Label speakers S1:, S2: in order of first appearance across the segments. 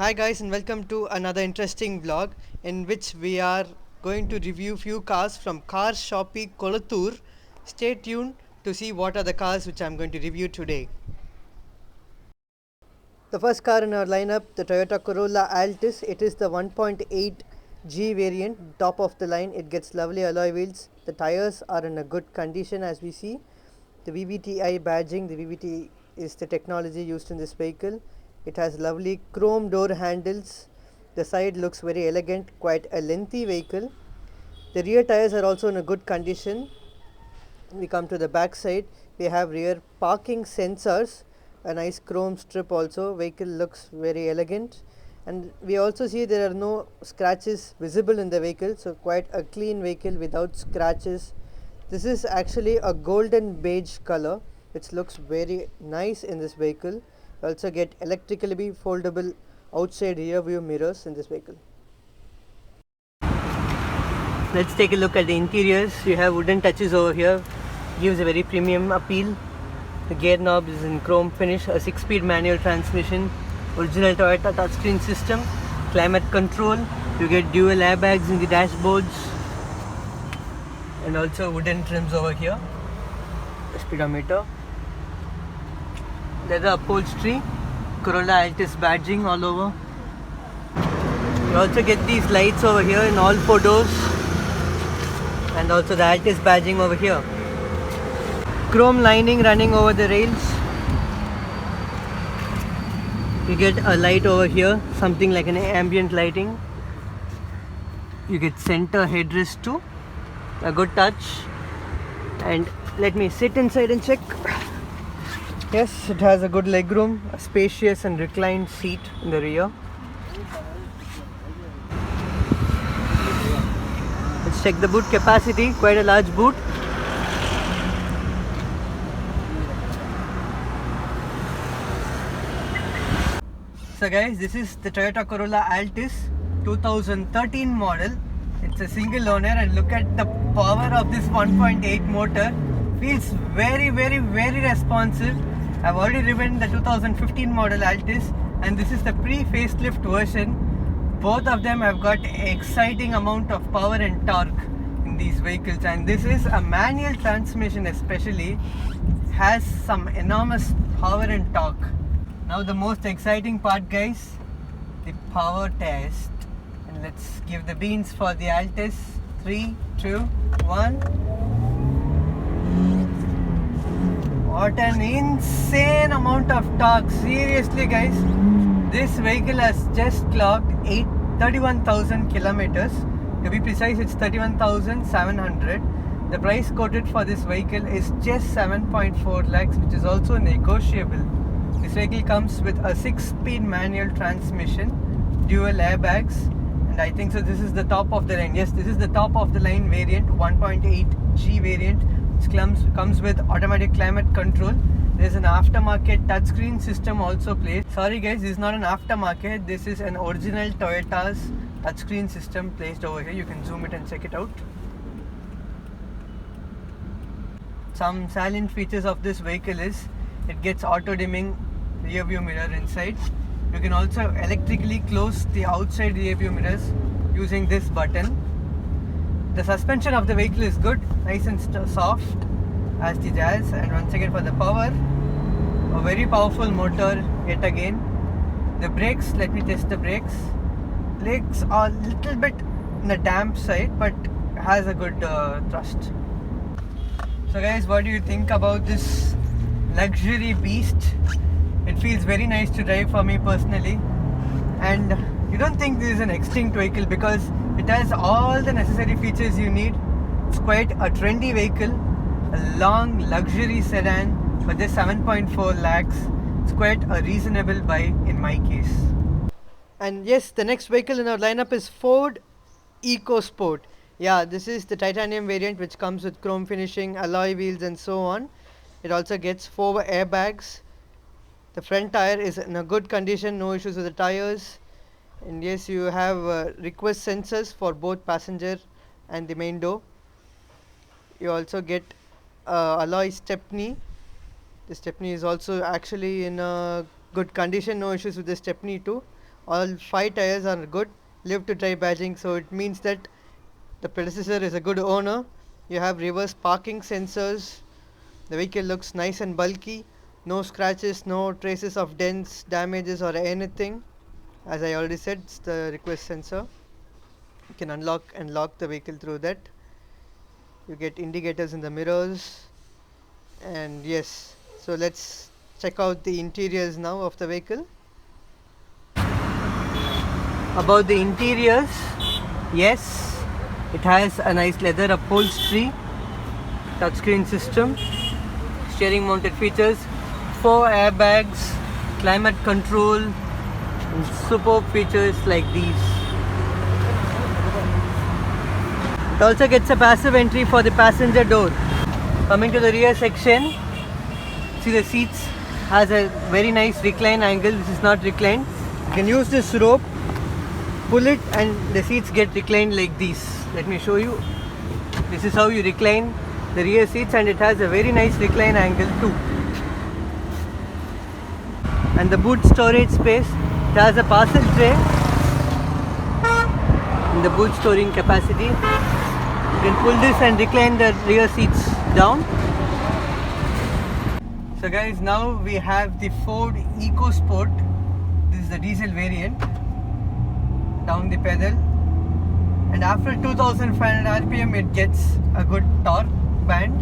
S1: Hi guys and welcome to another interesting vlog in which we are going to review few cars from Car Shoppy Kolattur. Stay tuned to see what are the cars which I'm going to review today. The first car in our lineup, the Toyota Corolla Altis. It is the 1.8 G variant, top of the line. It gets lovely alloy wheels. The tires are in a good condition as we see. The VVTi badging, the VVT is the technology used in this vehicle. It has lovely chrome door handles. The side looks very elegant, quite a lengthy vehicle. The rear tires are also in a good condition. We come to the back side. We have rear parking sensors, a nice chrome strip also. Vehicle looks very elegant, and we also see there are no scratches visible in the vehicle, so quite a clean vehicle without scratches. This is actually a golden beige color which looks very nice in this vehicle. You also get electrically foldable outside rear view mirrors in this vehicle. Let's take a look at the interiors. You have wooden touches over here, gives a very premium appeal. The gear knob is in chrome finish, a 6-speed manual transmission, original Toyota touchscreen system, climate control. You get dual airbags in the dashboards and also wooden trims over here. The speedometer, leather upholstery, Corolla Altis badging all over. You also get these lights over here in all 4 doors, and also the Altis badging over here. Chrome lining running over the rails. You get a light over here, something like an ambient lighting. You get center headrest too, a good touch. And let me sit inside and check. Yes, it has a good legroom, a spacious and reclined seat in the rear. Let's check the boot capacity, quite a large boot. So guys, this is the Toyota Corolla Altis 2013 model. It's a single owner, and look at the power of this 1.8 motor. Feels very responsive. I've already driven the 2015 model Altis, and this is the pre-facelift version. Both of them have got exciting amount of power and torque in these vehicles, and this is a manual transmission especially, has some enormous power and torque. Now the most exciting part guys, the power test, and let's give the beans for the Altis. 3, 2, 1. What an insane amount of torque, seriously guys. This vehicle has just clocked 31,000 kilometers. To be precise, it's 31,700. The price quoted for this vehicle is just 7.4 lakhs, which is also negotiable. This vehicle comes with a 6-speed manual transmission, dual airbags, and I think so this is the top of the line. Yes, this is the top of the line variant, 1.8 G variant, which comes with automatic climate control. There's an aftermarket touchscreen system also placed. Sorry guys, this is not an aftermarket, this is an original Toyota's touchscreen system placed over here. You can zoom it and check it out. Some salient features of this vehicle is it gets auto dimming rear view mirror inside. You can also electrically close the outside rear view mirrors using this button. The suspension of the vehicle is good, nice and soft as the Jazz. And once again for the power, a very powerful motor yet again. The brakes, let me test the brakes. Brakes are a little bit in the damp side, but has a good thrust. So guys, what do you think about this luxury beast? It feels very nice to drive for me personally, and you don't think this is an extinct vehicle because it has all the necessary features you need. It's quite a trendy vehicle, a long luxury sedan for just 7.4 lakhs. It's quite a reasonable buy in my case. And yes, the next vehicle in our lineup is Ford EcoSport. Yeah, this is the titanium variant which comes with chrome finishing, alloy wheels and so on. It also gets 4 airbags. The front tire is in a good condition, no issues with the tires. And yes, you have request sensors for both passenger and the main door. You also get alloy stepney. The stepney is also actually in a good condition, no issues with the stepney too. All 5 tires are good live to drive badging, so it means that the predecessor is a good owner. You have reverse parking sensors. The vehicle looks nice and bulky. No scratches, no traces of dents, damages or anything. As I already said, it's the request sensor. You can unlock and lock the vehicle through that. You get indicators in the mirrors. And yes, so let's check out the interiors now of the vehicle. About the interiors, yes, it has a nice leather upholstery, touchscreen system, steering mounted features, 4 airbags, climate control, and superb features like these. It also gets a passive entry for the passenger door. Coming to the rear section, see the seats has a very nice recline angle. This is not reclined. You can use this rope, pull it, and the seats get reclined like this. Let me show you. This is how you recline the rear seats, and it has a very nice recline angle too. And the boot storage space, it has a parcel tray in the boot storing capacity. You can pull this and recline the rear seats down. So guys, now we have the Ford EcoSport. This is the diesel variant. Down the pedal, and after 2500 rpm it gets a good torque band,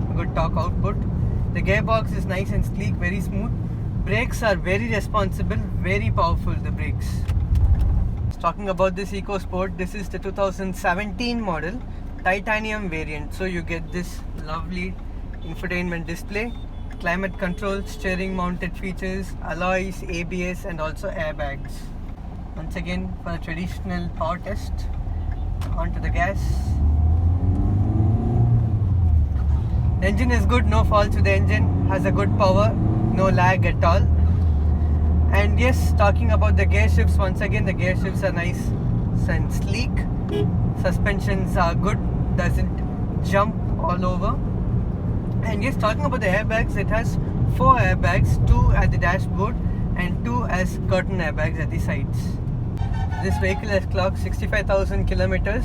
S1: a good torque output. The gearbox is nice and sleek, very smooth. Brakes are very responsible, very powerful, the brakes. Talking about this EcoSport, this is the 2017 model titanium variant. So you get this lovely infotainment display, climate control, steering mounted features, alloys, ABS and also airbags. Once again, for a traditional power test, onto the gas. The engine is good, no faults with the engine, has a good power, no lag at all. And yes, talking about the gear shifts, once again the gear shifts are nice and sleek. Suspensions are good, doesn't jump all over. And yes, talking about the airbags, it has 4 airbags, 2 at the dashboard and 2 as curtain airbags at the sides. This vehicle has clocked 65,000 kilometers,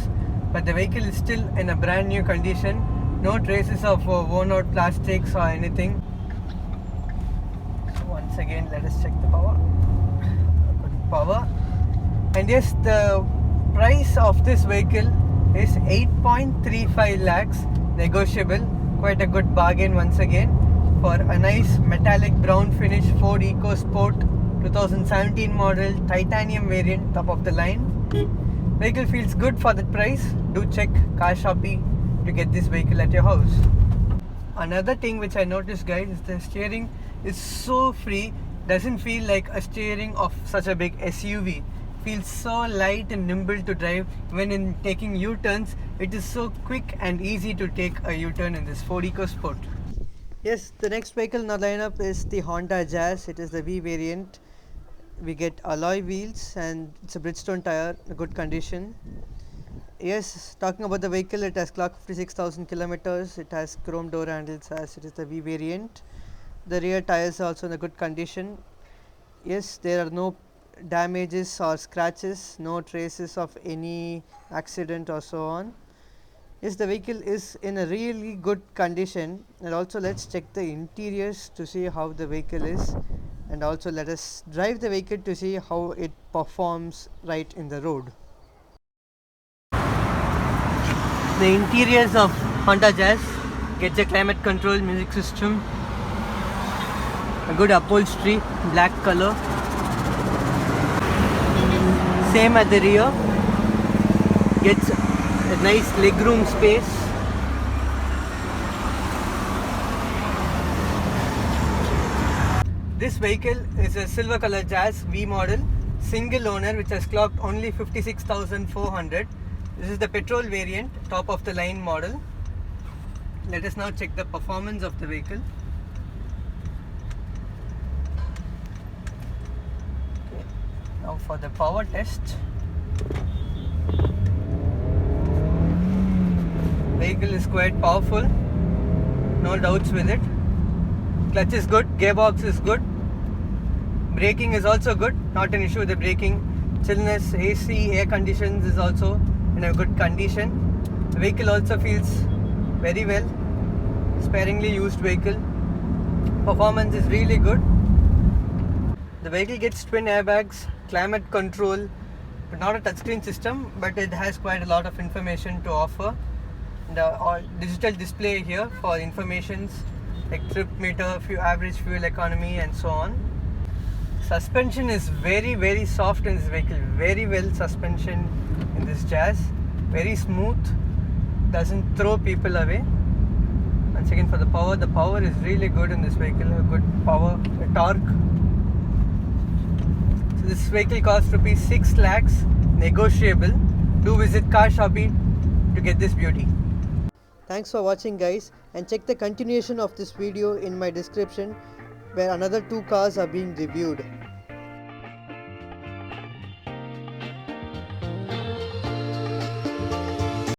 S1: but the vehicle is still in a brand new condition. No traces of worn out plastics or anything. So once again, let us check the power. Good power. And yes, the price of this vehicle is 8.35 lakhs, negotiable. Quite a good bargain once again for a nice metallic brown finish Ford EcoSport 2017 model titanium variant, top of the line. Vehicle feels good for that price. Do check Carshoppe to get this vehicle at your house. Another thing which I noticed, guys, is the steering is so free. Doesn't feel like a steering of such a big SUV. Feels so light and nimble to drive. When in taking U-turns, it is so quick and easy to take a U-turn in this Ford EcoSport. Yes, the next vehicle in our lineup is the Honda Jazz. It is the V variant. We get alloy wheels and it's a Bridgestone tire, a good condition. Yes, talking about the vehicle, it has clocked 56,000 kilometers. It has chrome door handles as it is the V variant. The rear tires are also in a good condition. Yes, there are no damages or scratches, no traces of any accident or so on. Yes, the vehicle is in a really good condition. And also let's check the interiors to see how the vehicle is, and also let us drive the vehicle to see how it performs right in the road. The interiors of Honda Jazz gets a climate control music system, a good upholstery, black color. Same at the rear, gets a nice legroom space. This vehicle is a silver color Jazz V model, single owner, which has clocked only 56,400. This is the petrol variant, top of the line model. Let us now check the performance of the vehicle. Okay. Now for the power test. Vehicle is quite powerful, no doubts with it. Clutch is good, gearbox is good, Braking is also good, not an issue with the braking. Chillness, AC, air conditions is also in a good condition. The vehicle also feels very well. Sparingly used vehicle. Performance is really good. The vehicle gets twin airbags, climate control, but not a touchscreen system, but it has quite a lot of information to offer. The digital display here for informations like trip meter, average fuel economy and so on. Suspension is very soft in this vehicle, very well suspension in this Jazz, very smooth, doesn't throw people away. Once again, for the power is really good in this vehicle, a good power, a torque. So this vehicle costs rupees 6 lakhs, negotiable. Do visit Car Shoppe to get this beauty. Thanks for watching guys, and check the continuation of this video in my description where another 2 cars are being reviewed.